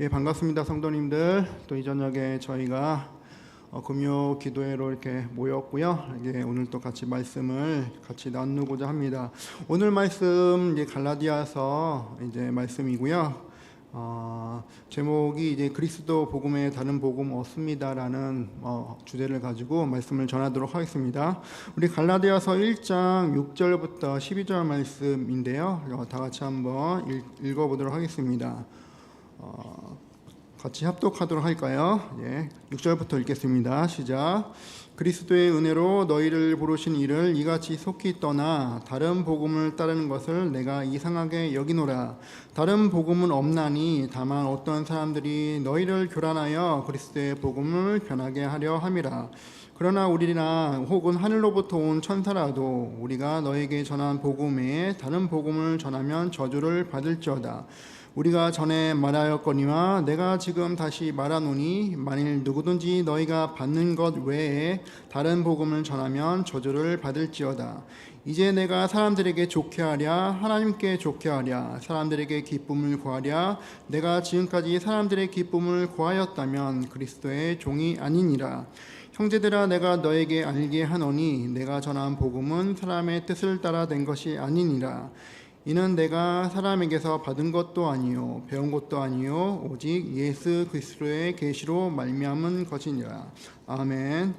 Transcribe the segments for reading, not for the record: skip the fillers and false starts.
예, 반갑습니다, 성도님들. 또 이 저녁에 저희가 금요 기도회로 이렇게 모였고요. 이제 오늘 또 같이 말씀을 같이 나누고자 합니다. 오늘 말씀 이제 갈라디아서 이제 말씀이고요. 제목이 이제 그리스도 복음에 다른 복음 없습니다라는 주제를 가지고 말씀을 전하도록 하겠습니다. 우리 갈라디아서 1장 6절부터 12절 말씀인데요. 다 같이 한번 읽어보도록 하겠습니다. 같이 합독하도록 할까요? 예, 6절부터 읽겠습니다. 시작. 그리스도의 은혜로 너희를 부르신 이를 이같이 속히 떠나 다른 복음을 따르는 것을 내가 이상하게 여기노라. 다른 복음은 없나니 다만 어떤 사람들이 너희를 교란하여 그리스도의 복음을 변하게 하려 함이라. 그러나 우리나 혹은 하늘로부터 온 천사라도 우리가 너에게 전한 복음 외에 다른 복음을 전하면 저주를 받을지어다. 우리가 전에 말하였거니와 내가 지금 다시 말하노니 만일 누구든지 너희가 받는 것 외에 다른 복음을 전하면 저주를 받을지어다. 이제 내가 사람들에게 좋게 하랴 하나님께 좋게 하랴 사람들에게 기쁨을 구하랴 내가 지금까지 사람들의 기쁨을 구하였다면 그리스도의 종이 아니니라. 형제들아, 내가 너에게 알게 하노니 내가 전한 복음은 사람의 뜻을 따라 된 것이 아니니라. 이는 내가 사람에게서 받은 것도 아니요 배운 것도 아니요 오직 예수 그리스도의 계시로 말미암은 것이니라. 아멘.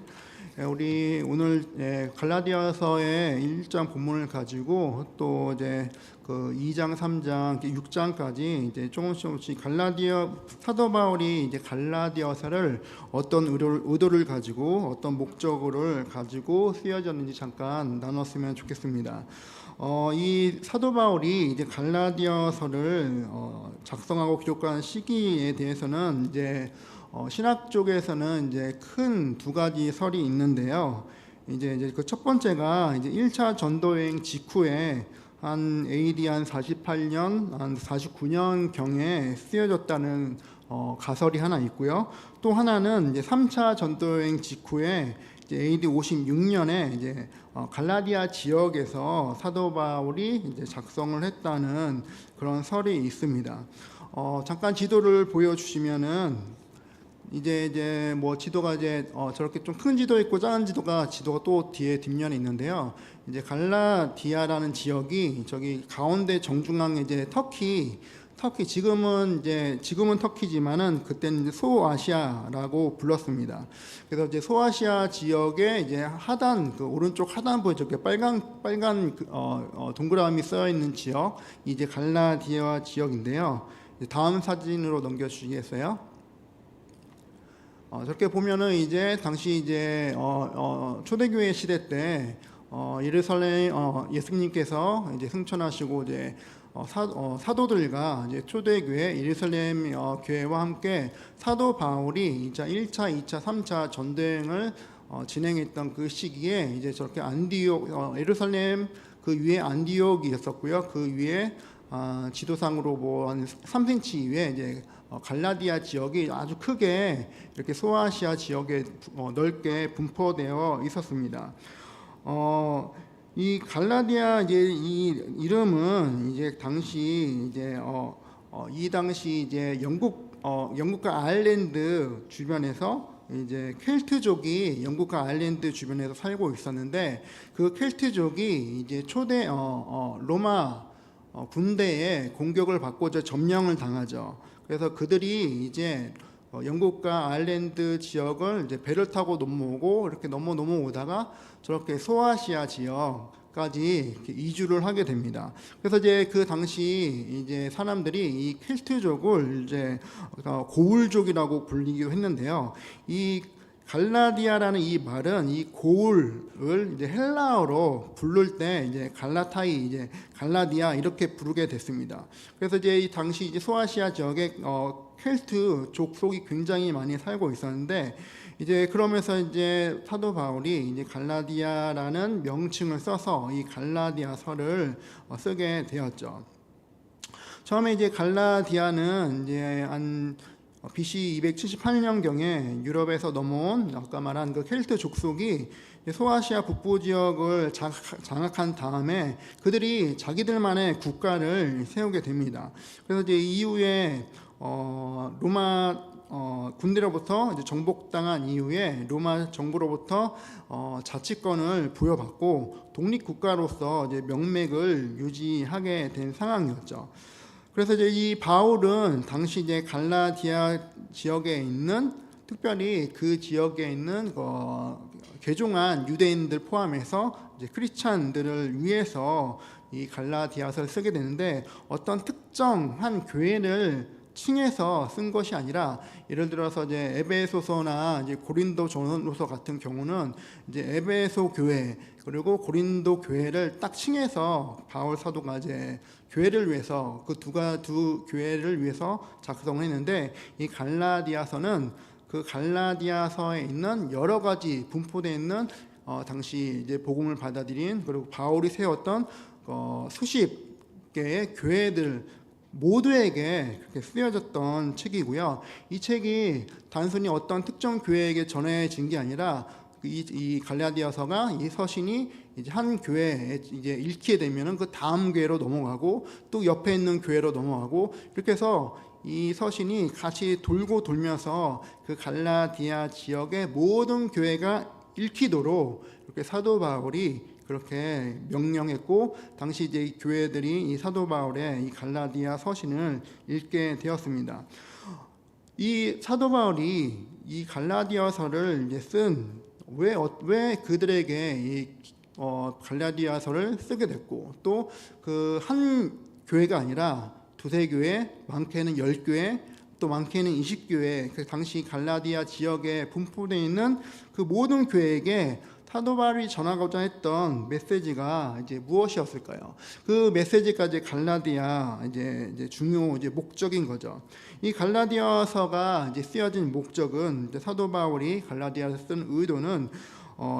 우리 오늘 갈라디아서의 1장 본문을 가지고 또 이제 그 2장, 3장, 6장까지 이제 조금씩 갈라디아 사도 바울이 이제 갈라디아서를 어떤 의도를 가지고 어떤 목적을 가지고 쓰여졌는지 잠깐 나눴으면 좋겠습니다. 이 사도 바울이 이제 갈라디아서를 작성하고 기록한 시기에 대해서는 이제 신학 쪽에서는 이제 큰 두 가지 설이 있는데요. 이제 그 첫 번째가 이제 1차 전도여행 직후에 한 AD 한 48년, 한 49년 경에 쓰여졌다는 가설이 하나 있고요. 또 하나는 이제 3차 전도여행 직후에 이제 AD 56년에 이제 갈라디아 지역에서 사도 바울이 이제 작성을 했다는 그런 설이 있습니다. 잠깐 지도를 보여주시면은 이제 뭐 지도가 이제 저렇게 좀 큰 지도 있고 작은 지도가 또 뒤에 뒷면에 있는데요. 이제 갈라디아라는 지역이 저기 가운데 정중앙에 이제 터키 지금은 터키지만은 그때는 이제 소아시아라고 불렀습니다. 그래서 이제 소아시아 지역의 이제 하단 그 오른쪽 하단부에 저렇게 빨간 동그라미 써 있는 지역 이제 갈라디아 지역인데요. 다음 사진으로 넘겨주시겠어요? 저렇게 보면은 이제 당시 이제 초대교회 시대 때 예루살렘 예수님께서 이제 승천하시고 이제 사도들과 이제 초대교회 예루살렘 교회와 함께 사도 바울이 1차, 2차, 3차 전쟁을 진행했던 그 시기에 이제 저렇게 예루살렘 그 위에 안디옥이 있었고요. 그 위에 지도상으로 뭐 한 3cm 위에 이제 갈라디아 지역이 아주 크게 이렇게 소아시아 지역에 넓게 분포되어 있었습니다. 이 갈라디아 이제 이 이름은 이제 당시 이제 영국과 아일랜드 주변에서 이제 켈트족이 영국과 아일랜드 주변에서 살고 있었는데 그 켈트족이 이제 초대 로마 군대의 공격을 받고 점령을 당하죠. 그래서 그들이 이제 영국과 아일랜드 지역을 이제 배를 타고 넘어오고 이렇게 넘어오다가 저렇게 소아시아 지역까지 이렇게 이주를 하게 됩니다. 그래서 이제 그 당시 이제 사람들이 이 켈트족을 이제 고울족이라고 불리기도 했는데요. 이 갈라디아라는 이 말은 이 고울을 이제 헬라어로 부를 때 이제 갈라타이 이제 갈라디아 이렇게 부르게 됐습니다. 그래서 이제 이 당시 이제 소아시아 지역에 켈트 족속이 굉장히 많이 살고 있었는데 이제 그러면서 이제 사도 바울이 이제 갈라디아라는 명칭을 써서 이 갈라디아서를 쓰게 되었죠. 처음에 이제 갈라디아는 이제 한 BC 278년경에 유럽에서 넘어온 아까 말한 그 켈트 족속이 소아시아 북부 지역을 장악한 다음에 그들이 자기들만의 국가를 세우게 됩니다. 그래서 이제 이후에 로마 군대로부터 이제 정복당한 이후에 로마 정부로부터 자치권을 부여받고 독립국가로서 이제 명맥을 유지하게 된 상황이었죠. 그래서 이제 이 바울은 당시 이제 갈라디아 지역에 있는, 특별히 그 지역에 있는 개종한 유대인들 포함해서 이제 크리스찬들을 위해서 이 갈라디아서를 쓰게 되는데, 어떤 특정한 교회를 칭해서 쓴 것이 아니라, 예를 들어서 이제 에베소서나 이제 고린도전서 같은 경우는 이제 에베소 교회 그리고 고린도 교회를 딱 칭해서 바울 사도가 이제 교회를 위해서 두 교회를 위해서 작성을 했는데, 이 갈라디아서는 그 갈라디아서에 있는 여러 가지 분포되어 있는 당시 이제 복음을 받아들인, 그리고 바울이 세웠던 수십 개의 교회들 모두에게 그렇게 쓰여졌던 책이고요. 이 책이 단순히 어떤 특정 교회에게 전해진 게 아니라, 이 갈라디아서가, 이 서신이 이제 한 교회에 이제 읽게 되면은 그 다음 교회로 넘어가고 또 옆에 있는 교회로 넘어가고, 이렇게 해서 이 서신이 같이 돌고 돌면서 그 갈라디아 지역의 모든 교회가 읽히도록 이렇게 사도 바울이 그렇게 명령했고, 당시 이제 교회들이 이 사도 바울의 이 갈라디아 서신을 읽게 되었습니다. 이 사도 바울이 이 갈라디아서를 이제 왜 그들에게 이 갈라디아서를 쓰게 됐고, 또 그 한 교회가 아니라 두세 교회, 많게는 10교회, 또 많게는 20교회, 그 당시 갈라디아 지역에 분포되어 있는 그 모든 교회에게 사도 바울이 전하고자 했던 메시지가 이제 무엇이었을까요? 그 메시지까지 갈라디아 이제 중요 이제 목적인 거죠. 이 갈라디아서가 이제 쓰여진 목적은, 이제 사도 바울이 갈라디아를 쓴 의도는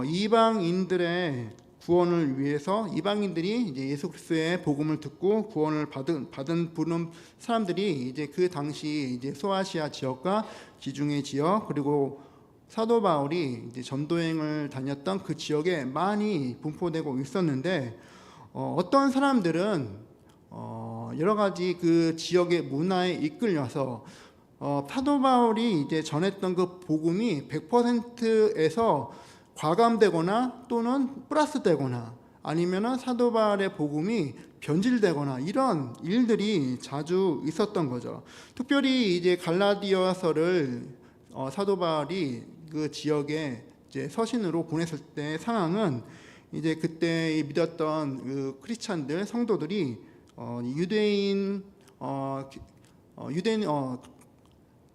이방인들의 구원을 위해서, 이방인들이 이제 예수 그리스도의 복음을 듣고 구원을 받은 부른 사람들이 이제 그 당시 이제 소아시아 지역과 지중해 지역, 그리고 사도 바울이 이제 전도행을 다녔던 그 지역에 많이 분포되고 있었는데, 어떤 사람들은 여러 가지 그 지역의 문화에 이끌려서 사도 바울이 이제 전했던 그 복음이 100%에서 과감되거나 또는 플러스되거나, 아니면은 사도 바울의 복음이 변질되거나, 이런 일들이 자주 있었던 거죠. 특별히 이제 갈라디아서를 사도 바울이 그 지역에 이제 서신으로 보냈을 때 상황은, 이제 그때 믿었던 그 크리스찬들 성도들이 유대인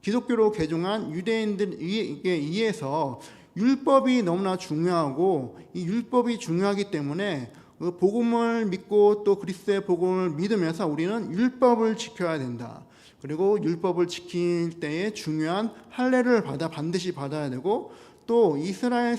기독교로 개종한 유대인들에 의해서 율법이 너무나 중요하고, 이 율법이 중요하기 때문에 그 복음을 믿고 또 그리스도의 복음을 믿으면서 우리는 율법을 지켜야 된다. 그리고 율법을 지킬 때에 중요한 할례를 반드시 받아야 되고, 또 이스라엘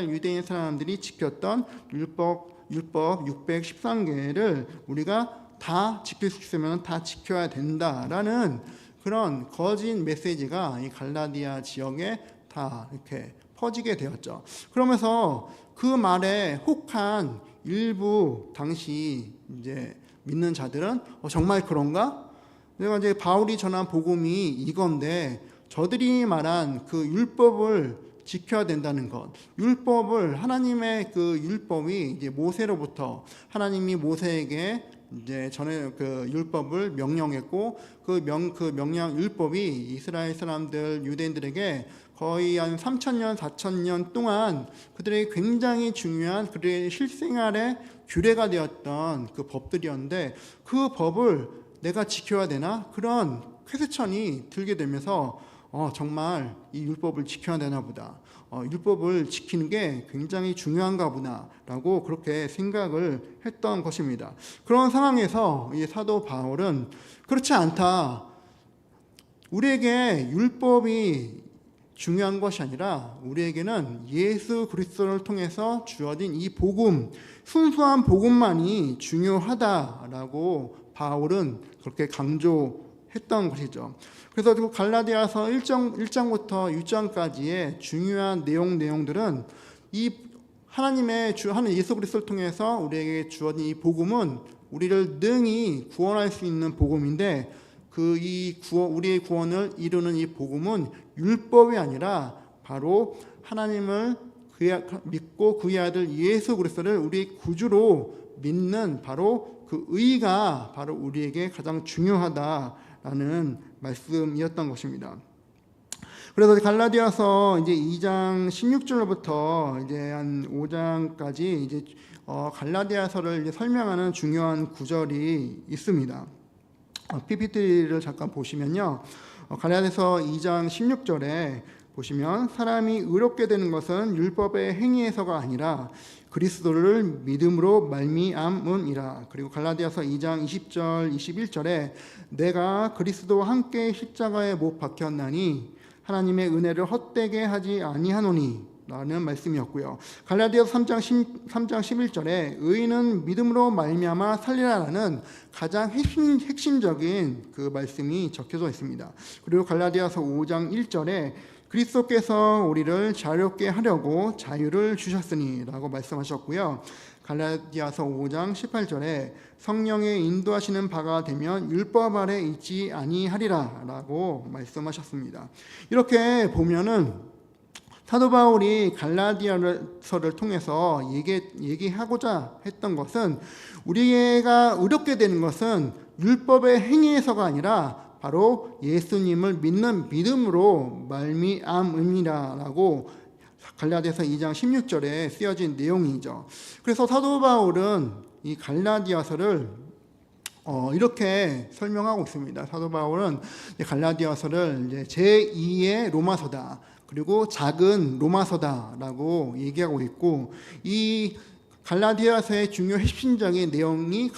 유대인 사람들이 지켰던 율법 613개를 우리가 다 지킬 수 있으면 다 지켜야 된다라는 그런 거짓 메시지가 이 갈라디아 지역에 다 이렇게 퍼지게 되었죠. 그러면서 그 말에 혹한 일부 당시 이제 믿는 자들은 정말 그런가? 내가 이제 바울이 전한 복음이 이건데, 저들이 말한 그 율법을 지켜야 된다는 것, 하나님의 그 율법이 이제 모세로부터 하나님이 모세에게 이제 전에 그 율법을 명령했고, 그 명령 율법이 이스라엘 사람들 유대인들에게 거의 한 3,000년 4,000년 동안 그들의 굉장히 중요한 그들의 실생활의 규례가 되었던 그 법들이었는데, 그 법을 내가 지켜야 되나? 그런 쾌세천이 들게 되면서 정말 이 율법을 지켜야 되나 보다, 율법을 지키는 게 굉장히 중요한가 보다 라고 그렇게 생각을 했던 것입니다. 그런 상황에서 이 사도 바울은 그렇지 않다, 우리에게 율법이 중요한 것이 아니라 우리에게는 예수 그리스도를 통해서 주어진 이 복음, 순수한 복음만이 중요하다라고 바울은 그렇게 강조했던 것이죠. 그래서 그 갈라디아서 1장부터 6장까지의 중요한 내용들은 이 하나님의 하는 예수 그리스도를 통해서 우리에게 주어진 이 복음은 우리를 능히 구원할 수 있는 복음인데, 우리의 구원을 이루는 이 복음은 율법이 아니라 바로 하나님을 믿고 그의 아들 예수 그리스도를 우리의 구주로 믿는 바로 그 의가 바로 우리에게 가장 중요하다라는 말씀이었던 것입니다. 그래서 갈라디아서 이제 2장 16절부터 이제 한 5장까지 이제 갈라디아서를 이제 설명하는 중요한 구절이 있습니다. PPT를 잠깐 보시면요, 갈라디아서 2장 16절에 보시면 사람이 의롭게 되는 것은 율법의 행위에서가 아니라 그리스도를 믿음으로 말미암음이라. 그리고 갈라디아서 2장 20절 21절에 내가 그리스도와 함께 십자가에 못 박혔나니 하나님의 은혜를 헛되게 하지 아니하노니 라는 말씀이었고요. 갈라디아서 3장 11절에 의인은 믿음으로 말미암아 살리라라는 가장 핵심적인 그 말씀이 적혀져 있습니다. 그리고 갈라디아서 5장 1절에 그리스도께서 우리를 자유롭게 하려고 자유를 주셨으니 라고 말씀하셨고요. 갈라디아서 5장 18절에 성령의 인도하시는 바가 되면 율법 아래 있지 아니하리라 라고 말씀하셨습니다. 이렇게 보면은 사도 바울이 갈라디아서를 통해서 얘기하고자 했던 것은 우리가 의롭게 되는 것은 율법의 행위에서가 아니라 바로 예수님을 믿는 믿음으로 말미암음이라라고 갈라디아서 2장 16절에 쓰여진 내용이죠. 그래서 사도 바울은 이 갈라디아서를 이렇게 설명하고 있습니다. 사도 바울은 갈라디아서를 이제 제2의 로마서다, 그리고 작은 로마서다라고 얘기하고 있고, 이 갈라디아서의 중요 핵심적인 내용이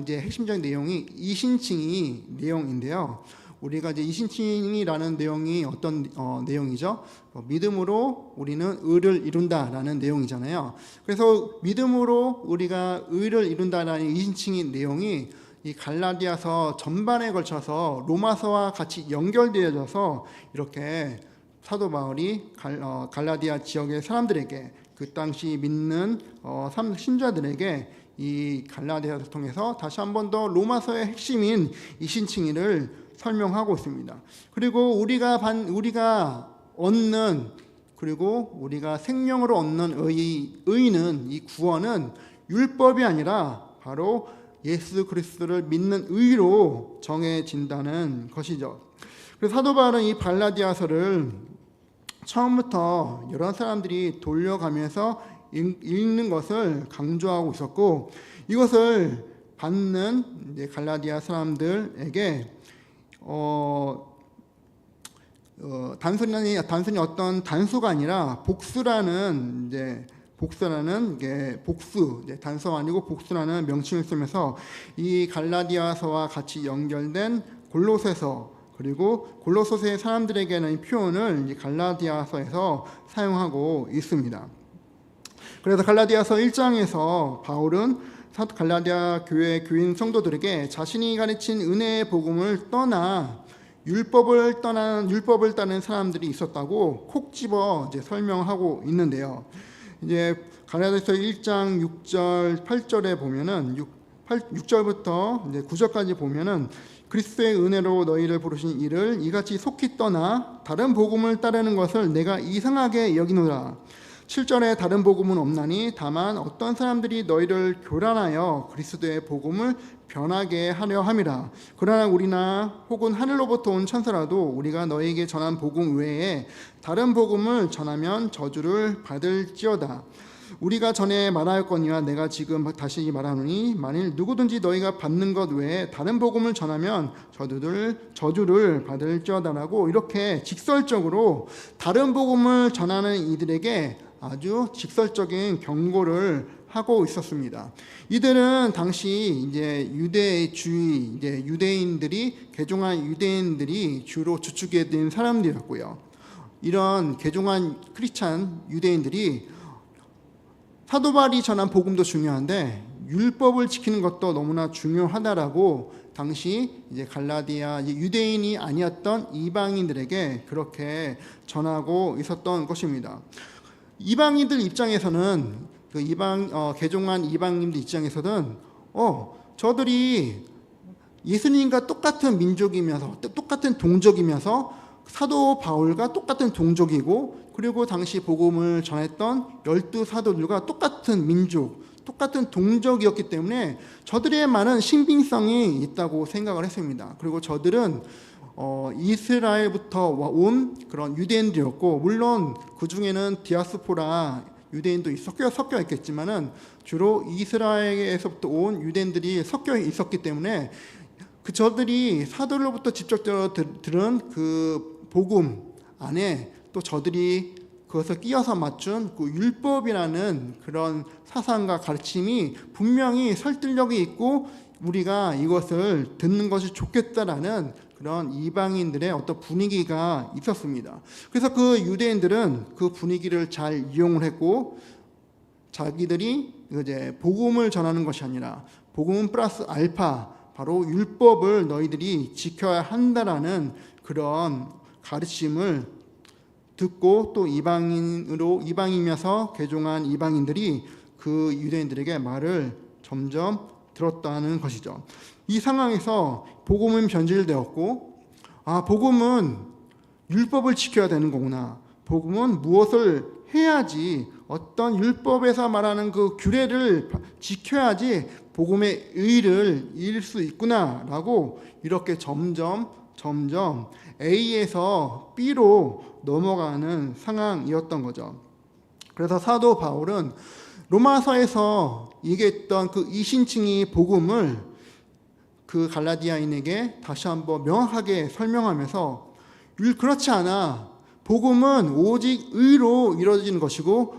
핵심적인 내용이 이신칭의 내용인데요. 우리가 이제 이신칭이라는 내용이 어떤 내용이죠? 믿음으로 우리는 의를 이룬다라는 내용이잖아요. 그래서 믿음으로 우리가 의를 이룬다라는 이신칭의 내용이 이 갈라디아서 전반에 걸쳐서 로마서와 같이 연결되어져서 이렇게 사도 바울이 갈라디아 지역의 사람들에게, 그 당시 믿는 신자들에게 이 갈라디아서를 통해서 다시 한 번 더 로마서의 핵심인 이 신칭의를 설명하고 있습니다. 그리고 우리가 얻는, 그리고 우리가 생명으로 얻는 의는, 이 구원은 율법이 아니라 바로 예수 그리스도를 믿는 의로 정해진다는 것이죠. 그래서 사도 바울은 이 갈라디아서를 처음부터 여러 사람들이 돌려가면서 읽는 것을 강조하고 있었고, 이것을 받는 이제 갈라디아 사람들에게 단순히 어떤 단수가 아니라 복수라는 단수가 아니고 복수라는 명칭을 쓰면서 이 갈라디아서와 같이 연결된 골로새서, 그리고 골로새서의 사람들에게는 이 표현을 이 갈라디아서에서 사용하고 있습니다. 그래서 갈라디아서 1장에서 바울은 갈라디아 교회 교인 성도들에게 자신이 가르친 은혜의 복음을 떠나 율법을 따르는 사람들이 있었다고 콕 집어 이제 설명하고 있는데요. 이제 갈라디아서 1장 6절 8절에 보면은 6절부터 이제 9절까지 보면은 그리스도의 은혜로 너희를 부르신 이를 이같이 속히 떠나 다른 복음을 따르는 것을 내가 이상하게 여기노라. 7절에 다른 복음은 없나니 다만 어떤 사람들이 너희를 교란하여 그리스도의 복음을 변하게 하려 함이라. 그러나 우리나 혹은 하늘로부터 온 천사라도 우리가 너희에게 전한 복음 외에 다른 복음을 전하면 저주를 받을지어다. 우리가 전에 말하였거니와 내가 지금 다시 말하노니 만일 누구든지 너희가 받는 것 외에 다른 복음을 전하면 저주를 받을지어다라고 이렇게 직설적으로 다른 복음을 전하는 이들에게 아주 직설적인 경고를 하고 있었습니다. 이들은 당시 이제 유대주의, 유대인들이 개종한 유대인들이 주로 주축이 된 사람들이었고요. 이런 개종한 크리스찬 유대인들이 사도 바울이 전한 복음도 중요한데 율법을 지키는 것도 너무나 중요하다라고 당시 이제 갈라디아 유대인이 아니었던 이방인들에게 그렇게 전하고 있었던 것입니다. 이방인들 입장에서는 개종한 이방인들 입장에서는 저들이 예수님과 똑같은 민족이면서 똑같은 동족이면서 사도 바울과 똑같은 동족이고 그리고 당시 복음을 전했던 12사도들과 똑같은 민족, 똑같은 동족이었기 때문에 저들의 많은 신빙성이 있다고 생각을 했습니다. 그리고 저들은 이스라엘부터 온 그런 유대인들이었고 물론 그 중에는 디아스포라 유대인도 섞여 있겠지만은 주로 이스라엘에서부터 온 유대인들이 섞여 있었기 때문에 그 저들이 사도로부터 직접적으로 들은 그 복음 안에 또 저들이 그것을 끼워서 맞춘 그 율법이라는 그런 사상과 가르침이 분명히 설득력이 있고 우리가 이것을 듣는 것이 좋겠다라는 그런 이방인들의 어떤 분위기가 있었습니다. 그래서 그 유대인들은 그 분위기를 잘 이용을 했고 자기들이 이제 복음을 전하는 것이 아니라 복음 플러스 알파 바로 율법을 너희들이 지켜야 한다라는 그런 가르침을 듣고 또 이방이면서 개종한 이방인들이 그 유대인들에게 말을 점점 들었다는 것이죠. 이 상황에서 복음은 변질되었고 복음은 율법을 지켜야 되는 거구나. 복음은 무엇을 해야지 어떤 율법에서 말하는 그 규례를 지켜야지 복음의 의를 이룰 수 있구나라고 이렇게 점점 A에서 B로 넘어가는 상황이었던 거죠. 그래서 사도 바울은 로마서에서 얘기했던 그 이신칭의 복음을 그 갈라디아인에게 다시 한번 명확하게 설명하면서 그렇지 않아. 복음은 오직 의로 이루어지는 것이고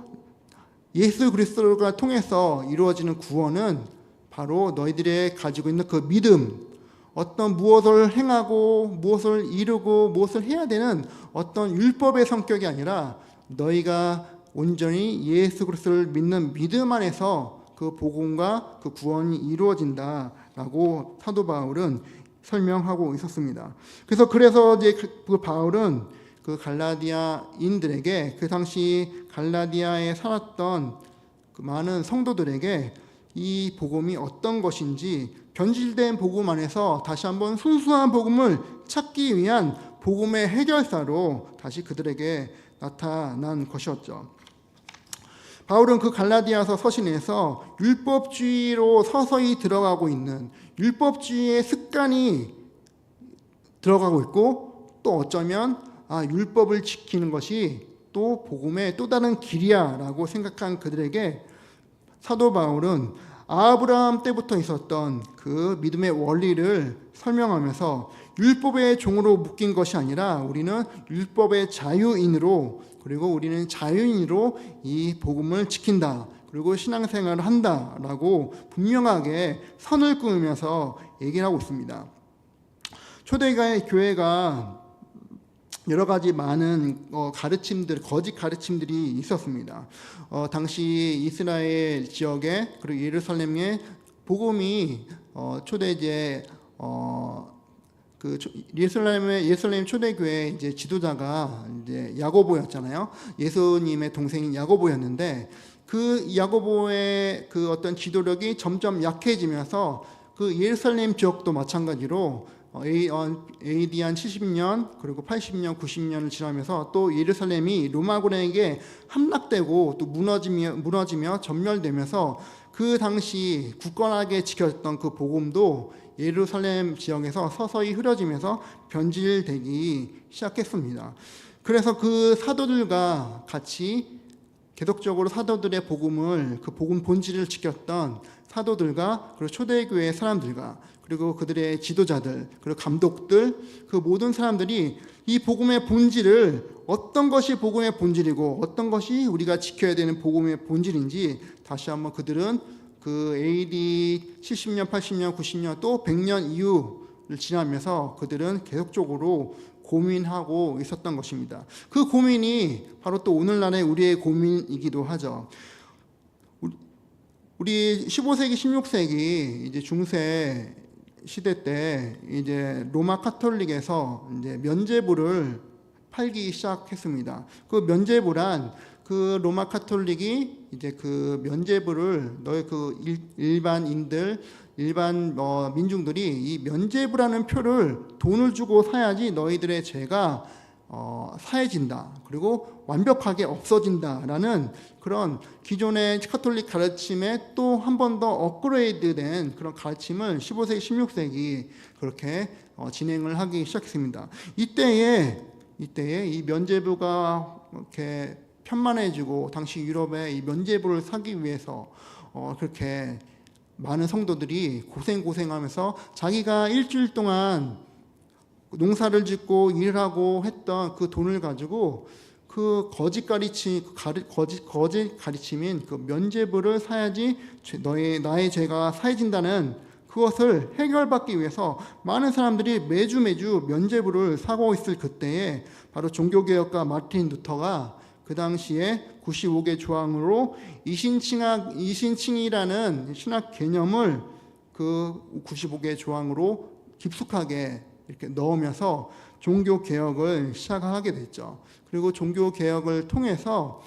예수 그리스도가 통해서 이루어지는 구원은 바로 너희들의 가지고 있는 그 믿음, 어떤 무엇을 행하고 무엇을 이루고 무엇을 해야 되는 어떤 율법의 성격이 아니라 너희가 온전히 예수 그리스도를 믿는 믿음 안에서 그 복음과 그 구원이 이루어진다라고 사도 바울은 설명하고 있었습니다. 그래서 이제 그 바울은 그 갈라디아인들에게 그 당시 갈라디아에 살았던 그 많은 성도들에게 이 복음이 어떤 것인지 변질된 복음 안에서 다시 한번 순수한 복음을 찾기 위한 복음의 해결사로 다시 그들에게 나타난 것이었죠. 바울은 그 갈라디아서 서신에서 율법주의로 서서히 들어가고 있는 율법주의의 습관이 들어가고 있고 또 어쩌면 율법을 지키는 것이 또 복음의 또 다른 길이야 라고 생각한 그들에게 사도 바울은 아브라함 때부터 있었던 그 믿음의 원리를 설명하면서 율법의 종으로 묶인 것이 아니라 우리는 율법의 자유인으로 그리고 우리는 자유인으로 이 복음을 지킨다. 그리고 신앙생활을 한다라고 분명하게 선을 그으면서 얘기를 하고 있습니다. 초대교회 교회가 여러 가지 많은 가르침들, 거짓 가르침들이 있었습니다. 당시 이스라엘 지역에 그리고 예루살렘에 복음이 초대 이제 그 예루살렘 초대교회 이제 지도자가 이제 야고보였잖아요. 예수님의 동생인 야고보였는데 그 야고보의 그 어떤 지도력이 점점 약해지면서 그 예루살렘 지역도 마찬가지로 AD 한 70년 그리고 80년 90년을 지나면서 또 예루살렘이 로마군에게 함락되고 또 무너지며 전멸되면서 그 당시 굳건하게 지켰던 그 복음도 예루살렘 지역에서 서서히 흐려지면서 변질되기 시작했습니다. 그래서 그 사도들과 같이 계속적으로 사도들의 복음을 그 복음 본질을 지켰던 사도들과 그리고 초대교회 사람들과 그리고 그들의 지도자들 그리고 감독들 그 모든 사람들이 이 복음의 본질을 어떤 것이 복음의 본질이고 어떤 것이 우리가 지켜야 되는 복음의 본질인지 다시 한번 그들은 그 AD 70년, 80년, 90년 또 100년 이후를 지나면서 그들은 계속적으로 고민하고 있었던 것입니다. 그 고민이 바로 또 오늘날의 우리의 고민이기도 하죠. 우리 15세기, 16세기 이제 중세 시대 때 이제 로마 카톨릭에서 이제 면죄부를 팔기 시작했습니다. 그 면죄부란 그 로마 카톨릭이 이제 그 면죄부를 너희 그 일반인들 일반 민중들이 이 면죄부라는 표를 돈을 주고 사야지 너희들의 죄가 사해진다, 그리고 완벽하게 없어진다라는 그런 기존의 카톨릭 가르침에 또 한 번 더 업그레이드된 그런 가르침을 15세기, 16세기 그렇게 진행을 하기 시작했습니다. 이때에 이 면죄부가 이렇게 편만해지고, 당시 유럽에 이 면죄부를 사기 위해서 그렇게 많은 성도들이 고생하면서 자기가 일주일 동안 농사를 짓고 일하고 했던 그 돈을 가지고 그 거짓 가르침인 그 면죄부를 사야지 나의 죄가 사해진다는 그것을 해결받기 위해서 많은 사람들이 매주 면죄부를 사고 있을 그때에 바로 종교개혁가 마르틴 루터가 그 당시에 95개 조항으로 이신칭이라는 신학 개념을 그 95개 조항으로 깊숙하게 이렇게 넣으면서 종교개혁을 시작하게 됐죠. 그리고 종교개혁을 통해서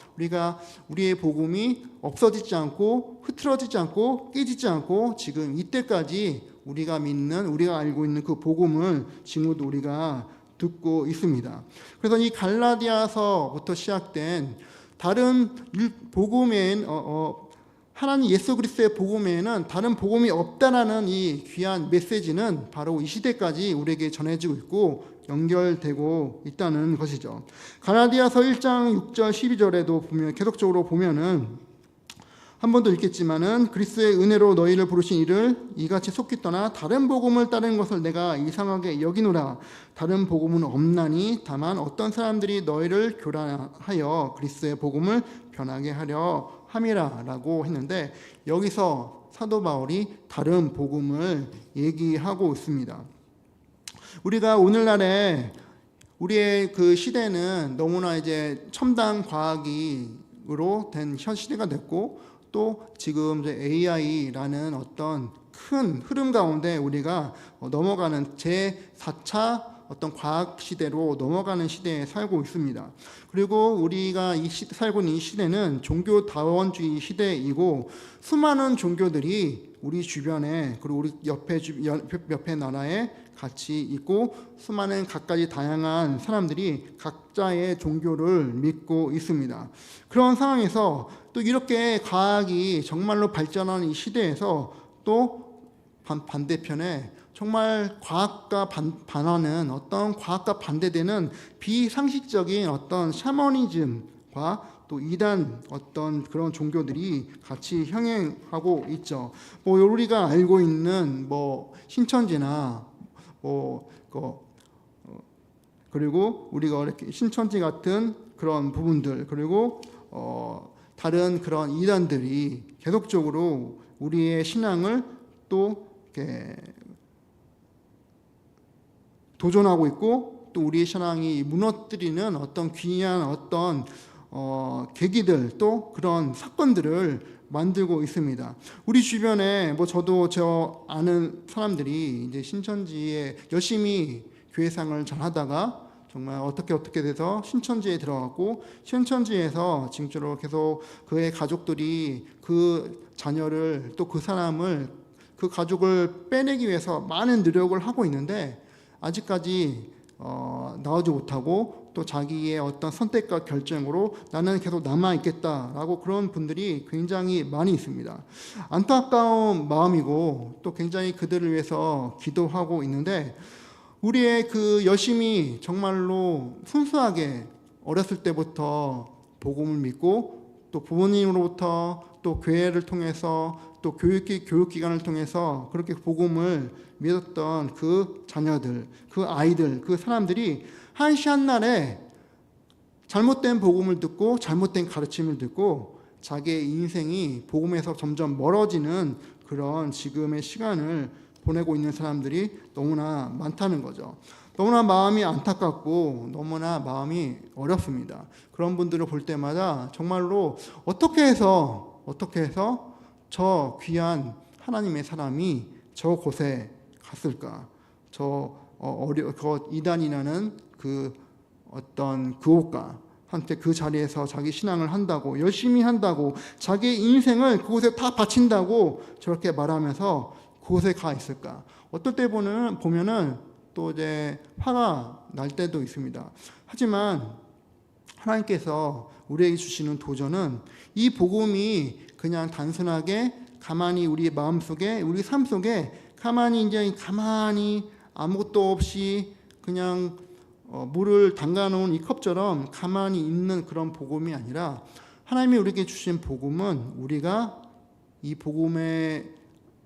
우리의 복음이 없어지지 않고 흐트러지지 않고 깨지지 않고 지금 이때까지 우리가 알고 있는 그 복음을 지금도 우리가 듣고 있습니다. 그래서 이 갈라디아서부터 시작된 다른 복음엔 하나님 예수 그리스도의 복음에는 다른 복음이 없다라는 이 귀한 메시지는 바로 이 시대까지 우리에게 전해지고 있고 연결되고 있다는 것이죠. 갈라디아서 1장 6절 12절에도 보면 계속적으로 보면은 한 번 더 읽겠지만은 그리스도의 은혜로 너희를 부르신 이를 이같이 속히 떠나 다른 복음을 따르는 것을 내가 이상하게 여기노라. 다른 복음은 없나니 다만 어떤 사람들이 너희를 교란하여 그리스도의 복음을 변하게 하려 함이라 라고 했는데, 여기서 사도 바울이 다른 복음을 얘기하고 있습니다. 우리가 오늘날에 우리의 그 시대는 너무나 이제 첨단 과학으로 된 현 시대가 됐고, 또 지금 이제 AI라는 어떤 큰 흐름 가운데 우리가 넘어가는 제4차 어떤 과학 시대로 넘어가는 시대에 살고 있습니다. 그리고 우리가 살고 있는 이 시대는 종교다원주의 시대이고, 수많은 종교들이 우리 주변에 그리고 우리 옆에 나라에 같이 있고, 수많은 갖가지 다양한 사람들이 각자의 종교를 믿고 있습니다. 그런 상황에서 또 이렇게 과학이 정말로 발전하는 이 시대에서 또 반대편에 정말 과학과 반하는 어떤 과학과 반대되는 비상식적인 어떤 샤머니즘과 또 이단 어떤 그런 종교들이 같이 형행하고 있죠. 우리가 알고 있는 신천지나 그리고 우리가 이렇게 신천지 같은 그런 부분들, 그리고 다른 그런 이단들이 계속적으로 우리의 신앙을 또 이렇게 도전하고 있고, 또 우리의 신앙이 무너뜨리는 어떤 귀한 어떤 계기들, 또 그런 사건들을 만들고 있습니다. 우리 주변에 저도 아는 사람들이 이제 신천지에 열심히 교회생활을 잘 하다가 정말 어떻게 돼서 신천지에 들어갔고, 신천지에서 지금처럼 계속 그의 가족들이 그 자녀를 또 그 사람을 그 가족을 빼내기 위해서 많은 노력을 하고 있는데 아직까지 나오지 못하고, 또 자기의 어떤 선택과 결정으로 나는 계속 남아있겠다라고 그런 분들이 굉장히 많이 있습니다. 안타까운 마음이고, 또 굉장히 그들을 위해서 기도하고 있는데, 우리의 그 열심히 정말로 순수하게 어렸을 때부터 복음을 믿고, 또 부모님으로부터 또 교회를 통해서 또 교육기관을 통해서 그렇게 복음을 믿었던 그 자녀들, 그 아이들, 그 사람들이 한시 한날에 잘못된 복음을 듣고 잘못된 가르침을 듣고 자기의 인생이 복음에서 점점 멀어지는 그런 지금의 시간을 보내고 있는 사람들이 너무나 많다는 거죠. 너무나 마음이 안타깝고 너무나 마음이 어렵습니다. 그런 분들을 볼 때마다 정말로 어떻게 해서 저 귀한 하나님의 사람이 저 곳에 갔을까? 이단이라는 그 어떤 그옷과 한테 그 자리에서 자기 신앙을 한다고, 열심히 한다고, 자기 인생을 그곳에 다 바친다고 저렇게 말하면서 그곳에 가 있을까? 어떨 때 보면은 또 이제 화가 날 때도 있습니다. 하지만 하나님께서 우리에게 주시는 도전은 이 복음이 그냥 단순하게 가만히 우리 마음속에, 우리 삶 속에 가만히 아무것도 없이 그냥 물을 담가놓은 이 컵처럼 가만히 있는 그런 복음이 아니라, 하나님이 우리에게 주신 복음은 우리가 이 복음의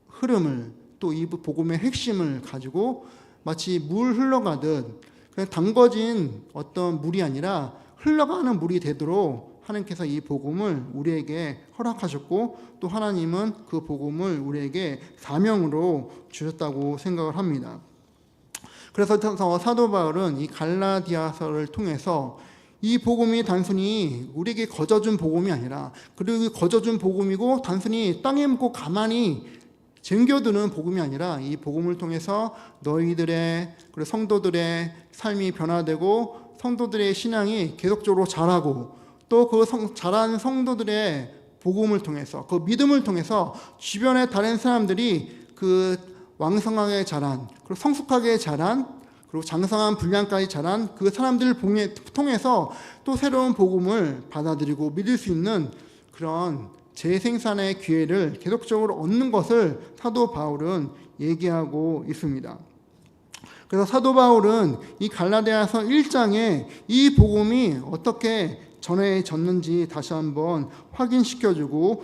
흐름을, 또 이 복음의 핵심을 가지고 마치 물 흘러가듯 그냥 담궈진 어떤 물이 아니라 흘러가는 물이 되도록 하나님께서 이 복음을 우리에게 허락하셨고, 또 하나님은 그 복음을 우리에게 사명으로 주셨다고 생각을 합니다. 그래서 사도 바울은 이 갈라디아서를 통해서 이 복음이 단순히 우리에게 거저준 복음이 아니라, 그리고 거저준 복음이고 단순히 땅에 묻고 가만히 쟁겨두는 복음이 아니라, 이 복음을 통해서 너희들의, 그리고 성도들의 삶이 변화되고 성도들의 신앙이 계속적으로 자라고, 또 그 자란 성도들의 복음을 통해서, 그 믿음을 통해서 주변의 다른 사람들이 그 왕성하게 자란, 그리고 성숙하게 자란, 그리고 장성한 분량까지 자란 그 사람들을 통해서 또 새로운 복음을 받아들이고 믿을 수 있는 그런 재생산의 기회를 계속적으로 얻는 것을 사도 바울은 얘기하고 있습니다. 그래서 사도 바울은 이 갈라디아서 1장에 이 복음이 어떻게 전해졌는지 다시 한번 확인시켜주고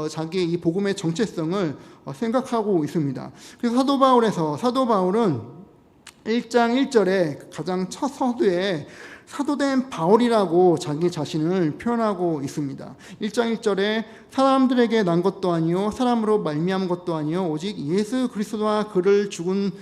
자기의 이 복음의 정체성을 생각하고 있습니다. 그래서 사도 바울은 1장 1절에 가장 첫 서두에 사도된 바울이라고 자기 자신을 표현하고 있습니다. 1장 1절에 사람들에게 난 것도 아니요 사람으로 말미암은 것도 아니요 오직 예수 그리스도와 그를 죽은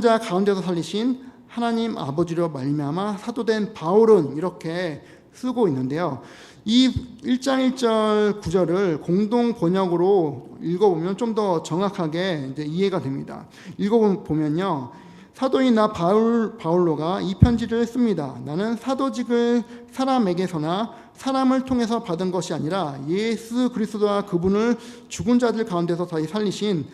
자 가운데서 살리신 하나님 아버지로 말미암아 사도된 바울은, 이렇게 쓰고 있는데요. 이 1장 1절 9절을 공동 번역으로 읽어보면 좀 더 정확하게 이제 이해가 됩니다. 읽어보면요, 사도인 나 바울로가 이 편지를 씁니다. 나는 사도직을 사람에게서나 사람을 통해서 받은 것이 아니라 예수 그리스도와 그분을 죽은 자들 가운데서 다시 살리신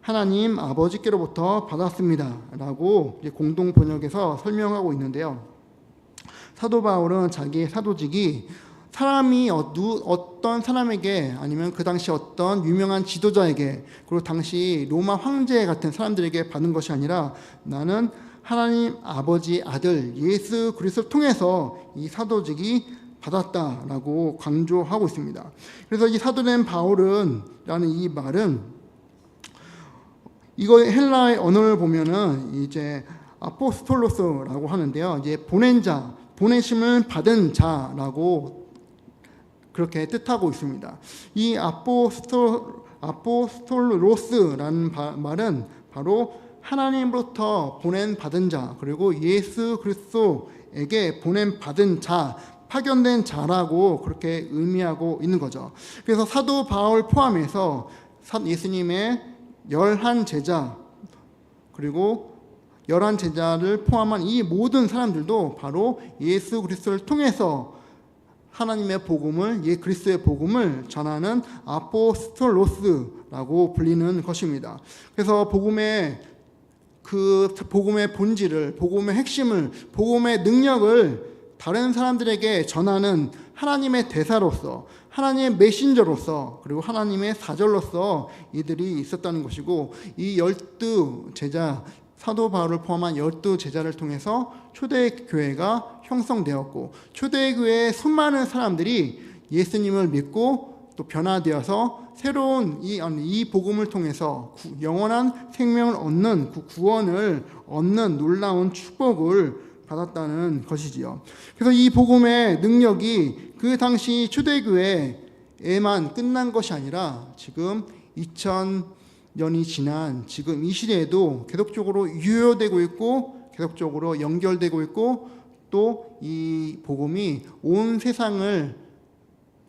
하나님 아버지께로부터 받았습니다 라고 공동 번역에서 설명하고 있는데요. 사도 바울은 자기의 사도직이 사람이 어떤 사람에게, 아니면 그 당시 어떤 유명한 지도자에게, 그리고 당시 로마 황제 같은 사람들에게 받은 것이 아니라, 나는 하나님 아버지 아들 예수 그리스도를 통해서 이 사도직이 받았다라고 강조하고 있습니다. 그래서 이 사도된 바울은 라는 이 말은, 이거 헬라의 언어를 보면은 이제 아포스톨로스라고 하는데요. 이제 보낸 자, 보내심을 받은 자라고 그렇게 뜻하고 있습니다. 이 아포스톨로스라는 말은 바로 하나님으로부터 보낸 받은 자, 그리고 예수 그리스도에게 보낸 받은 자, 파견된 자라고 그렇게 의미하고 있는 거죠. 그래서 사도 바울 포함해서 예수님의 11제자, 그리고 11제자를 포함한 이 모든 사람들도 바로 예수 그리스도를 통해서 하나님의 복음을, 그리스도의 복음을 전하는 아포스톨로스라고 불리는 것입니다. 그래서 복음의 본질을, 복음의 핵심을, 복음의 능력을 다른 사람들에게 전하는 하나님의 대사로서, 하나님의 메신저로서, 그리고 하나님의 사절로서 이들이 있었다는 것이고, 이 12제자, 사도 바울을 포함한 12제자를 통해서 초대교회가 형성되었고, 초대교회의 수많은 사람들이 예수님을 믿고 또 변화되어서 새로운 이 복음을 통해서 영원한 생명을 얻는, 구원을 얻는 놀라운 축복을 받았다는 것이지요. 그래서 이 복음의 능력이 그 당시 초대교회에만 끝난 것이 아니라 지금 2000년이 지난 지금 이 시대에도 계속적으로 유효되고 있고, 계속적으로 연결되고 있고, 또 이 복음이 온 세상을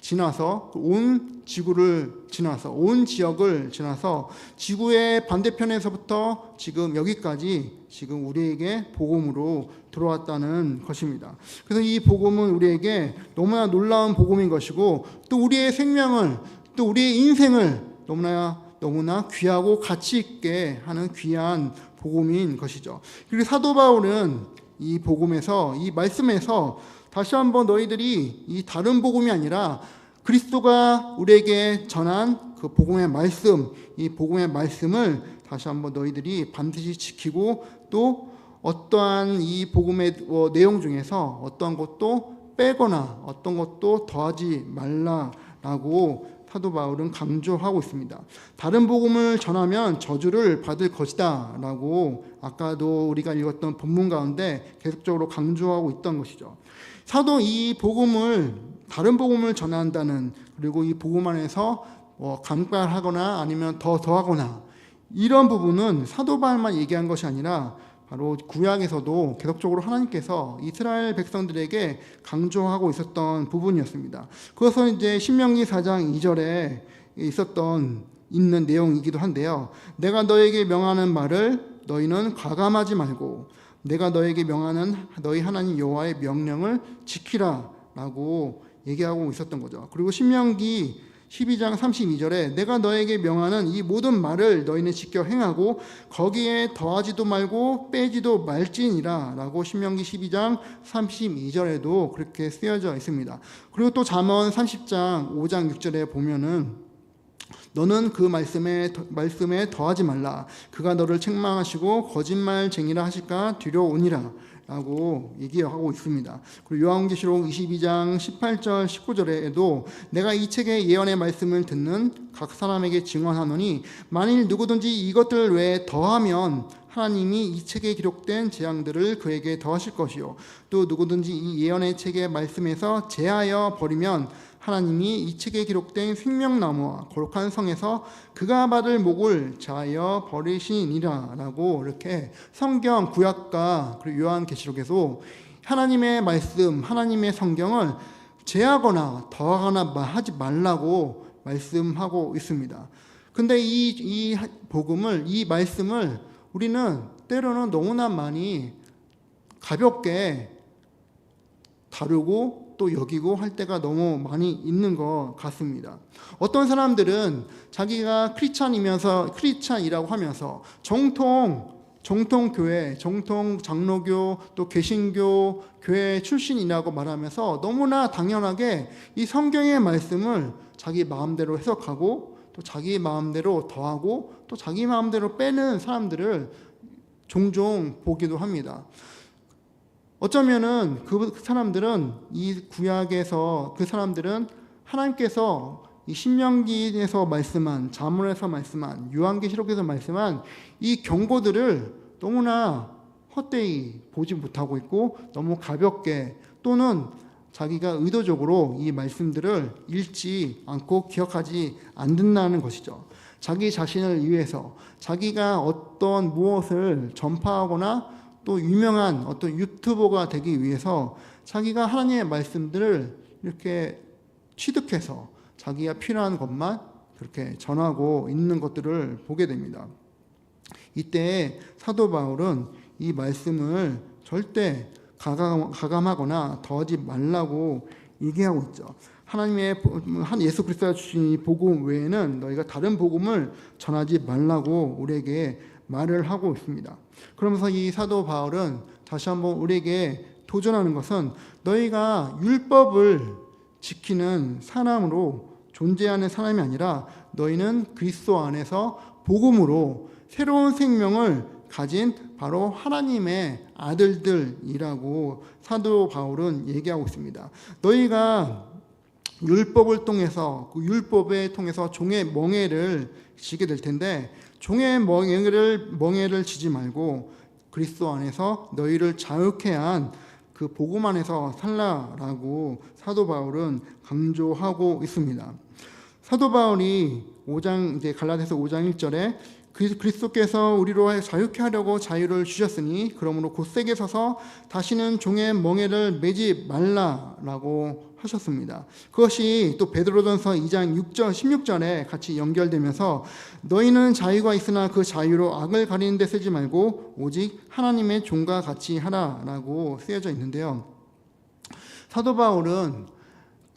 지나서, 온 지구를 지나서, 온 지역을 지나서 지구의 반대편에서부터 지금 여기까지 지금 우리에게 복음으로 들어왔다는 것입니다. 그래서 이 복음은 우리에게 너무나 놀라운 복음인 것이고, 또 우리의 생명을, 또 우리의 인생을 너무나 너무나 귀하고 가치 있게 하는 귀한 복음인 것이죠. 그리고 사도 바울은 이 복음에서, 이 말씀에서 다시 한번 너희들이 이 다른 복음이 아니라 그리스도가 우리에게 전한 그 복음의 말씀, 이 복음의 말씀을 다시 한번 너희들이 반드시 지키고, 또 어떠한 이 복음의 내용 중에서 어떤 것도 빼거나 어떤 것도 더하지 말라라고 사도 바울은 강조하고 있습니다. 다른 복음을 전하면 저주를 받을 것이다 라고 아까도 우리가 읽었던 본문 가운데 계속적으로 강조하고 있던 것이죠. 사도 이 복음을, 다른 복음을 전한다는, 그리고 이 복음 안에서 감가하거나 아니면 더하거나 이런 부분은 사도 바울만 얘기한 것이 아니라 바로 구약에서도 계속적으로 하나님께서 이스라엘 백성들에게 강조하고 있었던 부분이었습니다. 그것은 이제 신명기 4장 2절에 있는 내용이기도 한데요. 내가 너에게 명하는 말을 너희는 과감하지 말고 내가 너에게 명하는 너희 하나님 여호와의 명령을 지키라 라고 얘기하고 있었던 거죠. 그리고 신명기 12장 32절에 내가 너에게 명하는 이 모든 말을 너희는 지켜 행하고 거기에 더하지도 말고 빼지도 말지니라 라고 신명기 12장 32절에도 그렇게 쓰여져 있습니다. 그리고 또 잠언 30장 5장 6절에 보면은 너는 그 말씀에 더하지 말라. 그가 너를 책망하시고 거짓말쟁이라 하실까 두려우니라 라고 얘기하고 있습니다. 그리고 요한계시록 22장 18절 19절에도 내가 이 책의 예언의 말씀을 듣는 각 사람에게 증언하노니 만일 누구든지 이것들 외에 더하면 하나님이 이 책에 기록된 재앙들을 그에게 더하실 것이요 또 누구든지 이 예언의 책의 말씀에서 제하여 버리면 하나님이 이 책에 기록된 생명나무와 거룩한 성에서 그가 받을 목을 자하여 버리시니라 라고 이렇게 성경 구약과 그리고 요한계시록에서 하나님의 말씀, 하나님의 성경을 제하거나 더하거나 하지 말라고 말씀하고 있습니다. 근데 이 복음을, 이 말씀을 우리는 때로는 너무나 많이 가볍게 다루고 또 여기고 할 때가 너무 많이 있는 것 같습니다. 어떤 사람들은 자기가 크리스찬이라고 하면서 정통 교회, 정통 장로교 또 개신교 교회 출신이라고 말하면서 너무나 당연하게 이 성경의 말씀을 자기 마음대로 해석하고 또 자기 마음대로 더하고 또 자기 마음대로 빼는 사람들을 종종 보기도 합니다. 어쩌면은 그 사람들은 이 구약에서 그 사람들은 하나님께서 이 신명기에서 말씀한, 잠언에서 말씀한, 요한계시록에서 말씀한 이 경고들을 너무나 헛되이 보지 못하고 있고 너무 가볍게 또는 자기가 의도적으로 이 말씀들을 읽지 않고 기억하지 않는다는 것이죠. 자기 자신을 위해서 자기가 어떤 무엇을 전파하거나 또 유명한 어떤 유튜버가 되기 위해서 자기가 하나님의 말씀들을 이렇게 취득해서 자기가 필요한 것만 그렇게 전하고 있는 것들을 보게 됩니다. 이때 사도 바울은 이 말씀을 절대 가감하거나 더하지 말라고 얘기하고 있죠. 하나님의 예수 그리스도가 주신 이 복음 외에는 너희가 다른 복음을 전하지 말라고 우리에게 말을 하고 있습니다. 그러면서 이 사도 바울은 다시 한번 우리에게 도전하는 것은 너희가 율법을 지키는 사람으로 존재하는 사람이 아니라 너희는 그리스도 안에서 복음으로 새로운 생명을 가진 바로 하나님의 아들들이라고 사도 바울은 얘기하고 있습니다. 너희가 율법을 통해서 그 율법에 통해서 종의 멍에를 지게 될 텐데 종의 멍에를 지지 말고 그리스도 안에서 너희를 자유케 한 그 복음 안에서 살라라고 사도 바울은 강조하고 있습니다. 사도 바울이 갈라디아서 5장 1절에 그리스도께서 우리로 자유케 하려고 자유를 주셨으니 그러므로 곧세게 서서 다시는 종의 멍에를 매지 말라라고 하셨습니다. 그것이 또 베드로전서 2장 16절에 같이 연결되면서 너희는 자유가 있으나 그 자유로 악을 가리는 데 쓰지 말고 오직 하나님의 종과 같이 하라라고 쓰여져 있는데요. 사도 바울은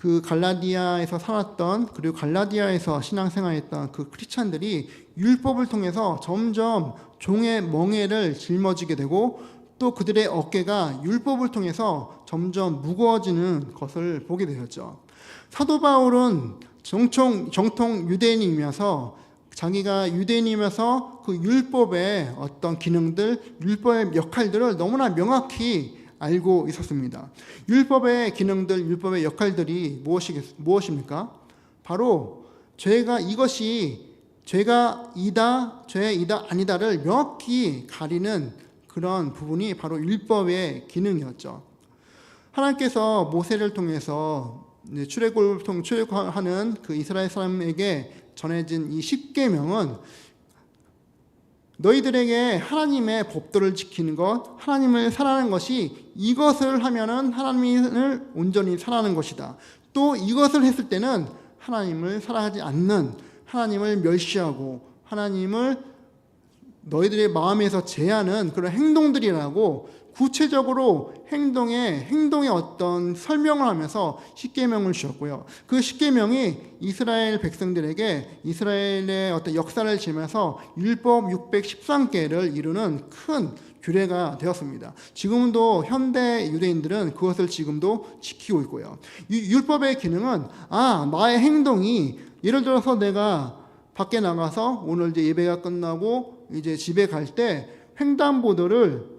그 갈라디아에서 살았던, 그리고 갈라디아에서 신앙생활했던 그 크리스찬들이 율법을 통해서 점점 종의 멍에를 짊어지게 되고, 또 그들의 어깨가 율법을 통해서 점점 무거워지는 것을 보게 되었죠. 사도 바울은 정통 유대인이면서, 자기가 유대인이면서 그 율법의 어떤 기능들, 율법의 역할들을 너무나 명확히 알고 있었습니다. 율법의 기능들, 율법의 역할들이 무엇입니까? 바로 이것이 죄가 이다, 죄이다, 아니다를 명확히 가리는 그런 부분이 바로 율법의 기능이었죠. 하나님께서 모세를 통해서 출애굽하는 그 이스라엘 사람에게 전해진 이 십계명은 너희들에게 하나님의 법도를 지키는 것, 하나님을 사랑하는 것이, 이것을 하면은 하나님을 온전히 사랑하는 것이다. 또 이것을 했을 때는 하나님을 사랑하지 않는, 하나님을 멸시하고 하나님을 너희들의 마음에서 제하는 그런 행동들이라고 구체적으로 행동의 어떤 설명을 하면서 십계명을 주셨고요. 그 십계명이 이스라엘 백성들에게 이스라엘의 어떤 역사를 지면서 율법 613개를 이루는 큰 규례가 되었습니다. 지금도 현대 유대인들은 그것을 지금도 지키고 있고요. 율법의 기능은 나의 행동이, 예를 들어서 내가 밖에 나가서 오늘 이제 예배가 끝나고 이제 집에 갈 때 횡단보도를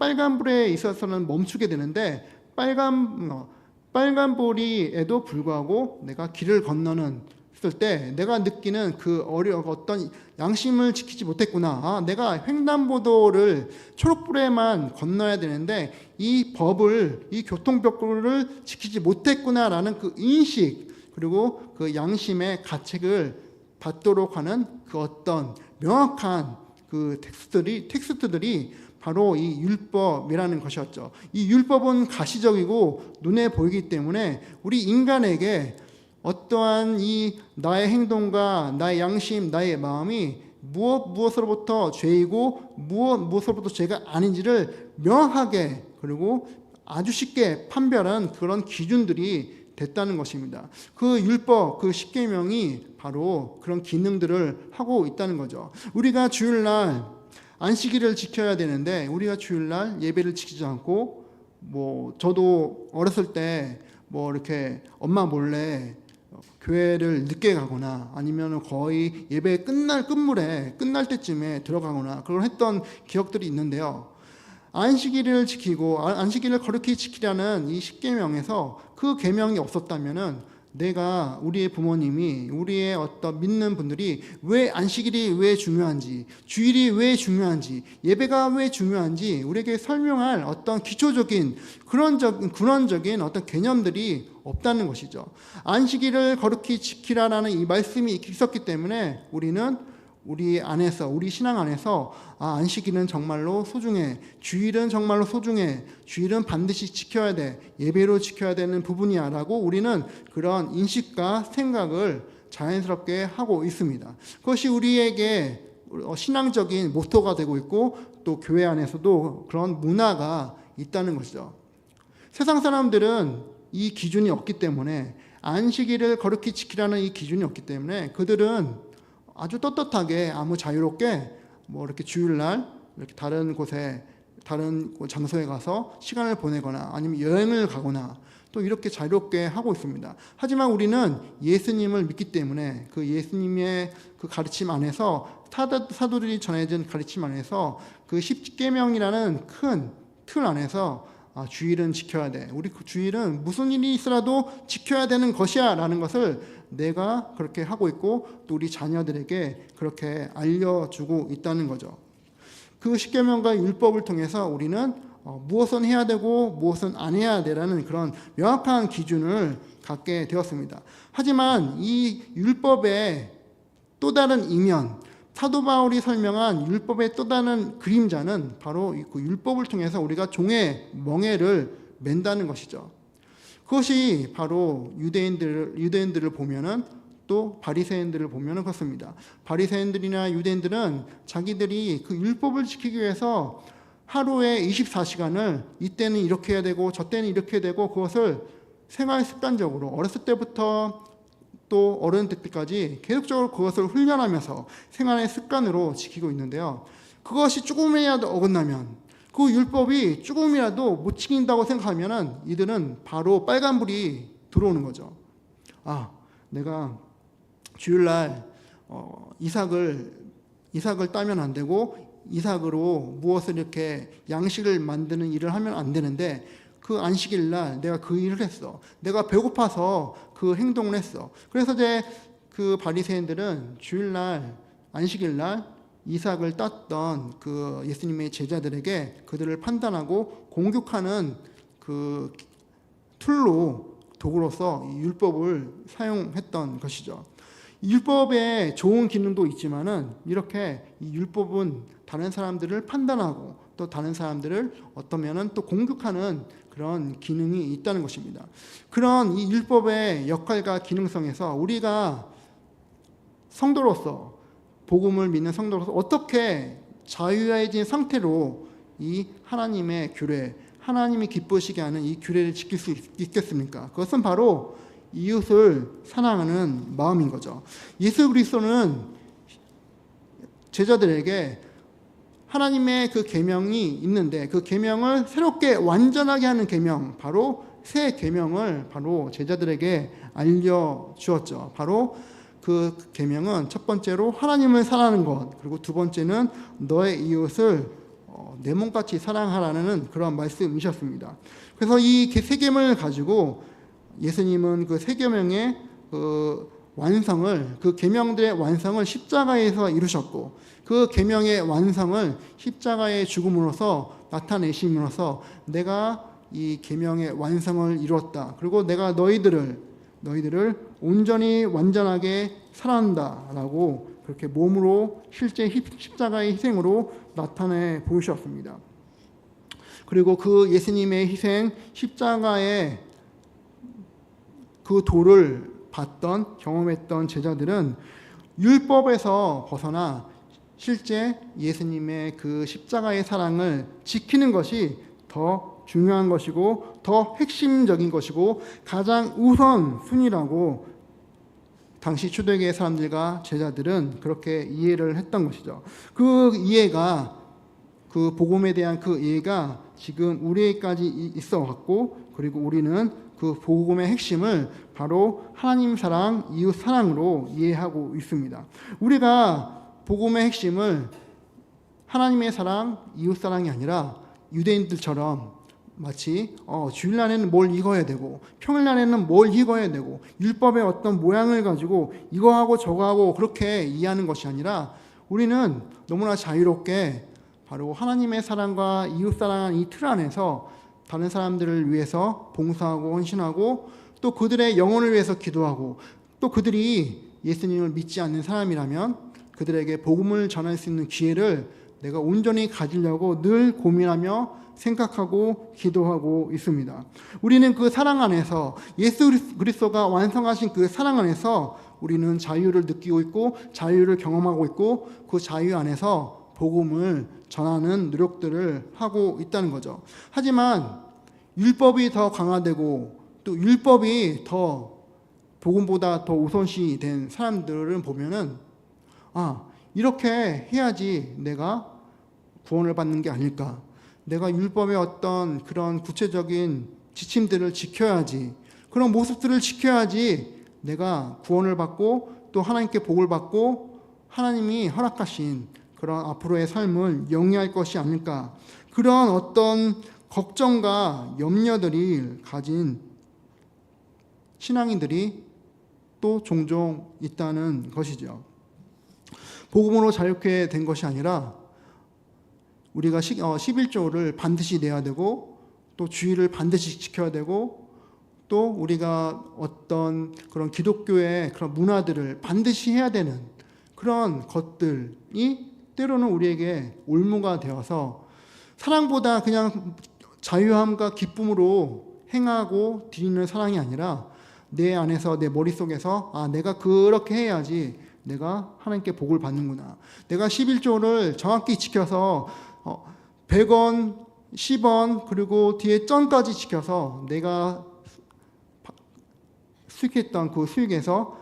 빨간불에 있어서는 멈추게 되는데, 빨간불이에도 불구하고 내가 길을 건너는 때 내가 느끼는 그 어떤 양심을 지키지 못했구나. 내가 횡단보도를 초록불에만 건너야 되는데 이 교통법규를 지키지 못했구나라는 그 인식, 그리고 그 양심의 가책을 받도록 하는 그 어떤 명확한 그 텍스트들이 바로 이 율법이라는 것이었죠. 이 율법은 가시적이고 눈에 보이기 때문에 우리 인간에게 어떠한 이 나의 행동과 나의 양심, 나의 마음이 무엇으로부터 죄이고 무엇으로부터 죄가 아닌지를 명확하게, 그리고 아주 쉽게 판별한 그런 기준들이 됐다는 것입니다. 그 율법, 그 십계명이 바로 그런 기능들을 하고 있다는 거죠. 우리가 주일날 안식일을 지켜야 되는데, 우리가 주일날 예배를 지키지 않고, 저도 어렸을 때 이렇게 엄마 몰래 교회를 늦게 가거나, 아니면 거의 예배 끝날 때쯤에 들어가거나 그걸 했던 기억들이 있는데요. 안식일을 지키고 안식일을 거룩히 지키라는 이 십계명에서 그 계명이 없었다면은, 우리의 부모님이, 우리의 어떤 믿는 분들이 왜 안식일이 왜 중요한지, 주일이 왜 중요한지, 예배가 왜 중요한지 우리에게 설명할 어떤 기초적인 근원적인 어떤 개념들이 없다는 것이죠. 안식일을 거룩히 지키라라는 이 말씀이 있었기 때문에 우리 신앙 안에서 안식일은 정말로 소중해, 주일은 정말로 소중해, 주일은 반드시 지켜야 돼, 예배로 지켜야 되는 부분이야 라고 우리는 그런 인식과 생각을 자연스럽게 하고 있습니다. 그것이 우리에게 신앙적인 모토가 되고 있고, 또 교회 안에서도 그런 문화가 있다는 것이죠. 세상 사람들은 이 기준이 없기 때문에, 안식일을 거룩히 지키라는 이 기준이 없기 때문에 그들은 아주 떳떳하게 아무 자유롭게 이렇게 주일날 이렇게 다른 장소에 가서 시간을 보내거나 아니면 여행을 가거나 또 이렇게 자유롭게 하고 있습니다. 하지만 우리는 예수님을 믿기 때문에 그 예수님의 그 가르침 안에서, 사도들이 전해진 가르침 안에서 그 십계명이라는 큰 틀 안에서 주일은 지켜야 돼, 우리 주일은 무슨 일이 있어도 지켜야 되는 것이야 라는 것을 내가 그렇게 하고 있고, 또 우리 자녀들에게 그렇게 알려주고 있다는 거죠. 그 십계명과 율법을 통해서 우리는 무엇은 해야 되고 무엇은 안 해야 되라는 그런 명확한 기준을 갖게 되었습니다. 하지만 이 율법의 또 다른 이면, 사도 바울이 설명한 율법의 또 다른 그림자는 바로 그 율법을 통해서 우리가 종의 멍에를 맨다는 것이죠. 그것이 바로 유대인들을 보면은, 또 바리새인들을 보면은 그렇습니다. 바리새인들이나 유대인들은 자기들이 그 율법을 지키기 위해서 하루에 24시간을 이때는 이렇게 해야 되고 저때는 이렇게 해야 되고, 그것을 생활 습관적으로 어렸을 때부터 또 어른 될 때까지 계속적으로 그것을 훈련하면서 생활의 습관으로 지키고 있는데요. 그것이 조금이라도 어긋나면, 그 율법이 조금이라도 못 지킨다고 생각하면 이들은 바로 빨간불이 들어오는 거죠. 내가 주일날 이삭을 따면 안 되고 이삭으로 무엇을 이렇게 양식을 만드는 일을 하면 안 되는데, 그 안식일 날 내가 그 일을 했어. 내가 배고파서 그 행동을 했어. 그래서 이제 그 바리새인들은 주일날, 안식일 날 이삭을 땄던 그 예수님의 제자들에게 그들을 판단하고 공격하는 그 도구로서 이 율법을 사용했던 것이죠. 율법에 좋은 기능도 있지만은 이렇게 이 율법은 다른 사람들을 판단하고 또 다른 사람들을 어떠면은 또 공격하는 그런 기능이 있다는 것입니다. 그런 이 율법의 역할과 기능성에서 우리가 성도로서, 복음을 믿는 성도로서 어떻게 자유해진 상태로 이 하나님의 규례, 하나님이 기쁘시게 하는 이 규례를 지킬 수 있겠습니까? 그것은 바로 이웃을 사랑하는 마음인 거죠. 예수 그리스도는 제자들에게 하나님의 그 계명이 있는데 그 계명을 새롭게 완전하게 하는 계명, 바로 새 계명을 바로 제자들에게 알려주었죠. 바로 그 계명은 첫 번째로 하나님을 사랑하는 것, 그리고 두 번째는 너의 이웃을 내 몸같이 사랑하라는 그런 말씀이셨습니다. 그래서 이 세 계명을 가지고 예수님은 그 세 계명의 그 완성을, 그 계명들의 완성을 십자가에서 이루셨고, 그 계명의 완성을 십자가의 죽음으로써 나타내심으로써 내가 이 계명의 완성을 이루었다. 그리고 내가 너희들을 온전히 완전하게 사랑한다라고 그렇게 몸으로 실제 십자가의 희생으로 나타내 보이셨습니다. 그리고 그 예수님의 희생, 십자가의 그 도를 봤던, 경험했던 제자들은 율법에서 벗어나 실제 예수님의 그 십자가의 사랑을 지키는 것이 더 중요한 것이고 더 핵심적인 것이고 가장 우선순위라고 당시 초대교회 사람들과 제자들은 그렇게 이해를 했던 것이죠. 그 이해가, 그 복음에 대한 그 이해가 지금 우리에게까지 있어 왔고, 그리고 우리는 그 복음의 핵심을 바로 하나님 사랑, 이웃 사랑으로 이해하고 있습니다. 우리가 복음의 핵심을 하나님의 사랑, 이웃 사랑이 아니라 유대인들처럼 마치 주일날에는 뭘 익어야 되고 평일날에는 뭘 익어야 되고 율법의 어떤 모양을 가지고 이거하고 저거하고 그렇게 이해하는 것이 아니라, 우리는 너무나 자유롭게 바로 하나님의 사랑과 이웃 사랑한 이 틀 안에서 다른 사람들을 위해서 봉사하고 헌신하고 또 그들의 영혼을 위해서 기도하고, 또 그들이 예수님을 믿지 않는 사람이라면 그들에게 복음을 전할 수 있는 기회를 내가 온전히 가지려고 늘 고민하며 생각하고 기도하고 있습니다. 우리는 그 사랑 안에서, 예수 그리스도가 완성하신 그 사랑 안에서 우리는 자유를 느끼고 있고 자유를 경험하고 있고 그 자유 안에서 복음을 전하는 노력들을 하고 있다는 거죠. 하지만 율법이 더 강화되고 또 율법이 더 복음보다 더 우선시 된 사람들은 보면은 이렇게 해야지 내가 구원을 받는 게 아닐까, 내가 율법의 어떤 그런 구체적인 지침들을 지켜야지, 그런 모습들을 지켜야지 내가 구원을 받고 또 하나님께 복을 받고 하나님이 허락하신 그런 앞으로의 삶을 영위할 것이 아닐까, 그런 어떤 걱정과 염려들이 가진 신앙인들이 또 종종 있다는 것이죠. 복음으로 자유케 된 것이 아니라 우리가 11조를 반드시 내야 되고 또 주일을 반드시 지켜야 되고 또 우리가 어떤 그런 기독교의 그런 문화들을 반드시 해야 되는 그런 것들이 때로는 우리에게 올무가 되어서 사랑보다 그냥 자유함과 기쁨으로 행하고 드리는 사랑이 아니라 내 안에서, 내 머릿속에서 내가 그렇게 해야지 내가 하나님께 복을 받는구나, 내가 11조를 정확히 지켜서 100원, 10원 그리고 뒤에 점까지 지켜서 내가 수익했던 그 수익에서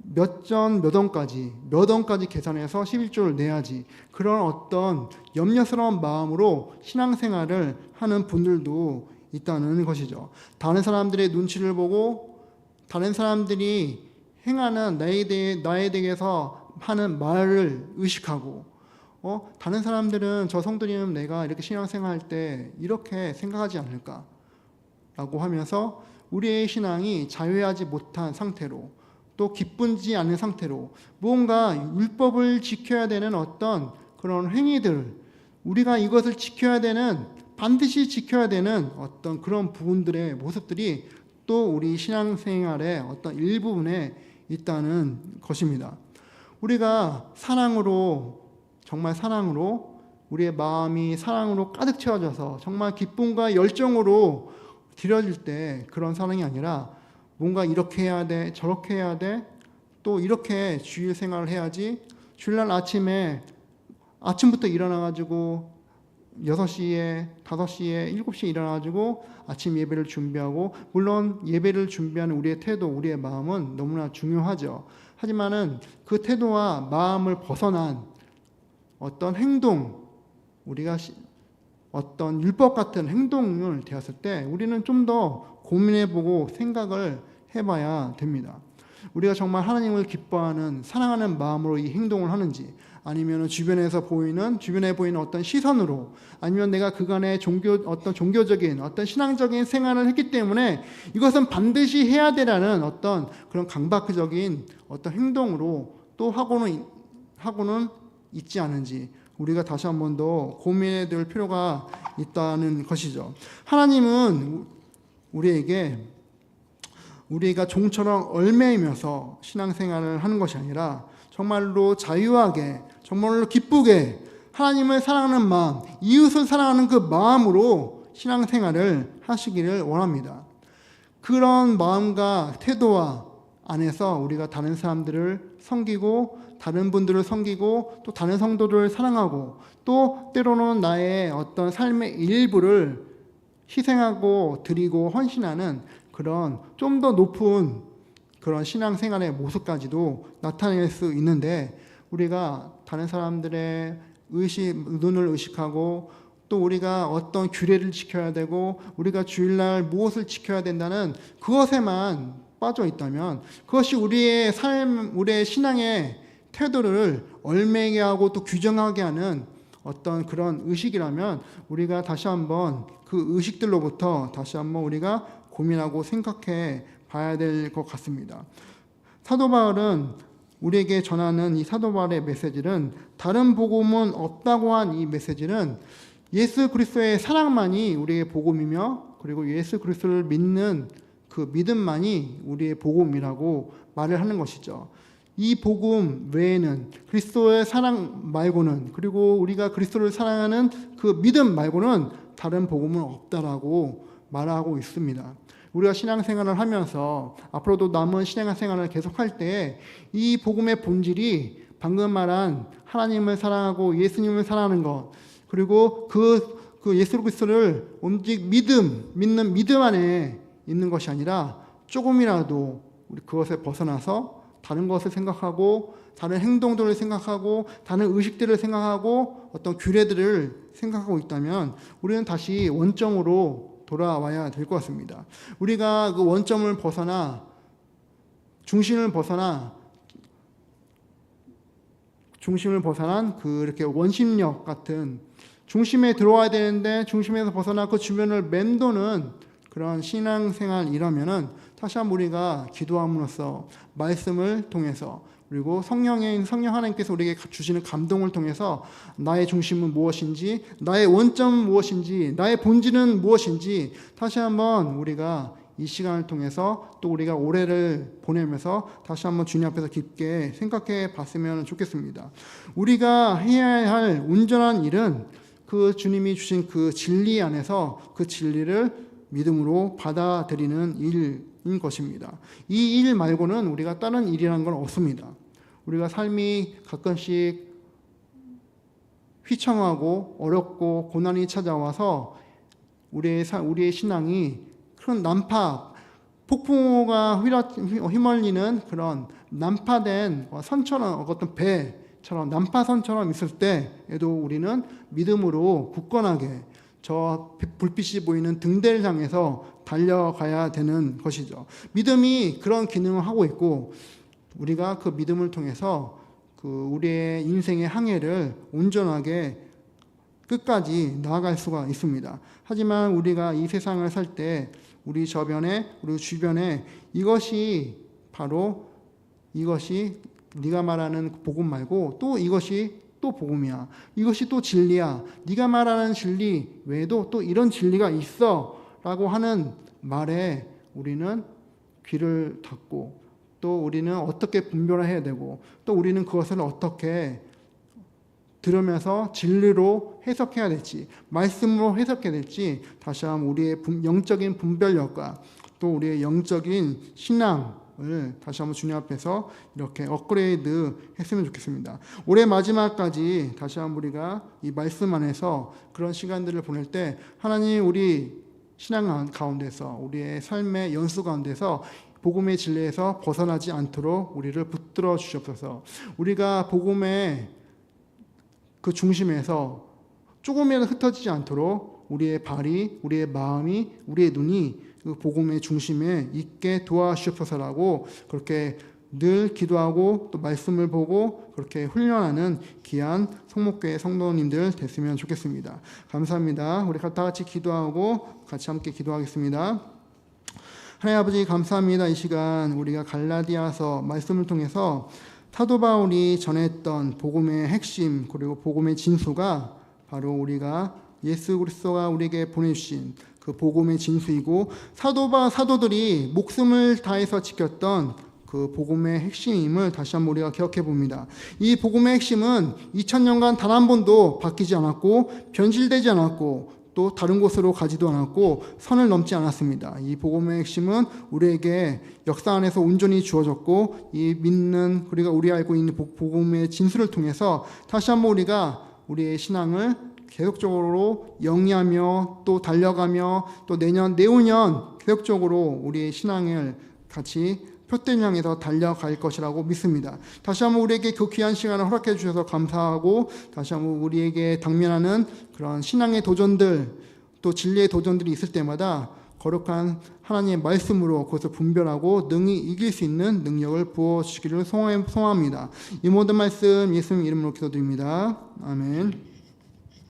몇 원까지 계산해서 11조를 내야지. 그런 어떤 염려스러운 마음으로 신앙생활을 하는 분들도 있다는 것이죠. 다른 사람들의 눈치를 보고 다른 사람들이 행하는 나에 대해서 하는 말을 의식하고 다른 사람들은 저 성도님은 내가 이렇게 신앙생활할 때 이렇게 생각하지 않을까 라고 하면서 우리의 신앙이 자유하지 못한 상태로 또 기쁘지 않은 상태로 무언가 율법을 지켜야 되는 어떤 그런 행위들, 우리가 이것을 지켜야 되는, 반드시 지켜야 되는 어떤 그런 부분들의 모습들이 또 우리 신앙생활의 어떤 일부분에 있다는 것입니다. 우리가 사랑으로, 정말 사랑으로, 우리의 마음이 사랑으로 가득 채워져서 정말 기쁨과 열정으로 드려질 때 그런 사랑이 아니라 뭔가 이렇게 해야 돼, 저렇게 해야 돼, 또 이렇게 주일 생활을 해야지, 주일날 아침부터 일어나가지고 6시에, 5시에, 7시에 일어나가지고 아침 예배를 준비하고, 물론 예배를 준비하는 우리의 태도, 우리의 마음은 너무나 중요하죠. 하지만은 그 태도와 마음을 벗어난 어떤 행동, 우리가 어떤 율법 같은 행동을 되었을 때 우리는 좀 더 고민해보고 생각을 해봐야 됩니다. 우리가 정말 하나님을 기뻐하는, 사랑하는 마음으로 이 행동을 하는지, 아니면 주변에 보이는 어떤 시선으로, 아니면 내가 그간의 어떤 종교적인, 어떤 신앙적인 생활을 했기 때문에 이것은 반드시 해야 되라는 어떤 그런 강박적인 어떤 행동으로 또 하고는 있지 않은지, 우리가 다시 한 번 더 고민해 볼 필요가 있다는 것이죠. 하나님은 우리가 종처럼 얽매이면서 신앙생활을 하는 것이 아니라 정말로 자유하게, 정말로 기쁘게 하나님을 사랑하는 마음, 이웃을 사랑하는 그 마음으로 신앙생활을 하시기를 원합니다. 그런 마음과 태도와 안에서 우리가 다른 사람들을 섬기고, 다른 분들을 섬기고, 또 다른 성도들을 사랑하고, 또 때로는 나의 어떤 삶의 일부를 희생하고 드리고 헌신하는 그런 좀 더 높은 그런 신앙생활의 모습까지도 나타낼 수 있는데, 우리가 다른 사람들의 눈을 의식하고, 또 우리가 어떤 규례를 지켜야 되고, 우리가 주일날 무엇을 지켜야 된다는 그것에만 빠져 있다면, 그것이 우리의 신앙의 태도를 얽매이게 하고 또 규정하게 하는 어떤 그런 의식이라면, 우리가 다시 한번 그 의식들로부터 다시 한번 우리가 고민하고 생각해 봐야 될 것 같습니다. 사도 바울은 우리에게 전하는 이 사도 바울의 메시지는, 다른 복음은 없다고 한 이 메시지는 예수 그리스도의 사랑만이 우리의 복음이며, 그리고 예수 그리스도를 믿는 그 믿음만이 우리의 복음이라고 말을 하는 것이죠. 이 복음 외에는, 그리스도의 사랑 말고는, 그리고 우리가 그리스도를 사랑하는 그 믿음 말고는 다른 복음은 없다라고 말하고 있습니다. 우리가 신앙생활을 하면서 앞으로도 남은 신앙생활을 계속할 때 이 복음의 본질이 방금 말한 하나님을 사랑하고 예수님을 사랑하는 것, 그리고 그 예수 그리스도를 오직 믿는 믿음 안에 있는 것이 아니라 조금이라도 우리 그것에 벗어나서 다른 것을 생각하고, 다른 행동들을 생각하고, 다른 의식들을 생각하고, 어떤 규례들을 생각하고 있다면 우리는 다시 원점으로 돌아와야 될 것 같습니다. 우리가 그 원점을 벗어나, 중심을 벗어난 그렇게 원심력 같은 중심에 들어와야 되는데 중심에서 벗어나 그 주변을 맴도는 그런 신앙생활이라면은 다시 한번 우리가 기도함으로써, 말씀을 통해서, 그리고 성령 하나님께서 우리에게 주시는 감동을 통해서 나의 중심은 무엇인지, 나의 원점은 무엇인지, 나의 본질은 무엇인지 다시 한번 우리가 이 시간을 통해서, 또 우리가 올해를 보내면서 다시 한번 주님 앞에서 깊게 생각해 봤으면 좋겠습니다. 우리가 해야 할 온전한 일은 그 주님이 주신 그 진리 안에서 그 진리를 믿음으로 받아들이는 일인 것입니다. 이 일 말고는 우리가 다른 일이라는 건 없습니다. 우리가 삶이 가끔씩 휘청하고 어렵고 고난이 찾아와서 우리의 신앙이 큰 난파, 폭풍우가 휘말리는 그런 난파된 선처럼 어떤 배처럼 난파선처럼 있을 때에도 우리는 믿음으로 굳건하게 저 불빛이 보이는 등대를 향해서 달려가야 되는 것이죠. 믿음이 그런 기능을 하고 있고 우리가 그 믿음을 통해서 그 우리의 인생의 항해를 온전하게 끝까지 나아갈 수가 있습니다. 하지만 우리가 이 세상을 살 때 우리 주변에 이것이 네가 말하는 복음 말고 또 이것이 또 복음이야. 이것이 또 진리야. 네가 말하는 진리 외에도 또 이런 진리가 있어 라고 하는 말에 우리는 귀를 닫고 또 우리는 어떻게 분별을 해야 되고 또 우리는 그것을 어떻게 들으면서 진리로 해석해야 될지 말씀으로 해석해야 될지 다시 한번 우리의 영적인 분별력과 또 우리의 영적인 신앙을 다시 한번 주님 앞에서 이렇게 업그레이드 했으면 좋겠습니다. 올해 마지막까지 다시 한번 우리가 이 말씀 안에서 그런 시간들을 보낼 때 하나님 우리 신앙 가운데서 우리의 삶의 연수 가운데서 복음의 진리에서 벗어나지 않도록 우리를 붙들어 주시옵소서. 우리가 복음의 그 중심에서 조금이라도 흩어지지 않도록 우리의 발이, 우리의 마음이, 우리의 눈이 그 복음의 중심에 있게 도와주시옵소서라고 그렇게 늘 기도하고 또 말씀을 보고 그렇게 훈련하는 귀한 성목교회 성도님들 됐으면 좋겠습니다. 감사합니다. 우리 다 같이 기도하고 같이 함께 기도하겠습니다. 하나님 아버지 감사합니다. 이 시간 우리가 갈라디아서 말씀을 통해서 사도 바울이 전했던 복음의 핵심 그리고 복음의 진수가 바로 우리가 예수 그리스도가 우리에게 보내주신 그 복음의 진수이고 사도들이 목숨을 다해서 지켰던 그 복음의 핵심임을 다시 한번 우리가 기억해 봅니다. 이 복음의 핵심은 2000년간 단 한 번도 바뀌지 않았고 변질되지 않았고 또 다른 곳으로 가지도 않았고 선을 넘지 않았습니다. 이 복음의 핵심은 우리에게 역사 안에서 온전히 주어졌고 이 믿는 우리가 알고 있는 복음의 진수를 통해서 다시 한번 우리가 우리의 신앙을 계속적으로 영위하며 또 달려가며 또 내후년 계속적으로 우리의 신앙을 같이 표대를 향해서 달려갈 것이라고 믿습니다. 다시 한번 우리에게 그 귀한 시간을 허락해 주셔서 감사하고 다시 한번 우리에게 당면하는 그런 신앙의 도전들 또 진리의 도전들이 있을 때마다 거룩한 하나님의 말씀으로 그것을 분별하고 능히 이길 수 있는 능력을 부어주시기를 소망합니다. 이 모든 말씀 예수님 이름으로 기도드립니다. 아멘.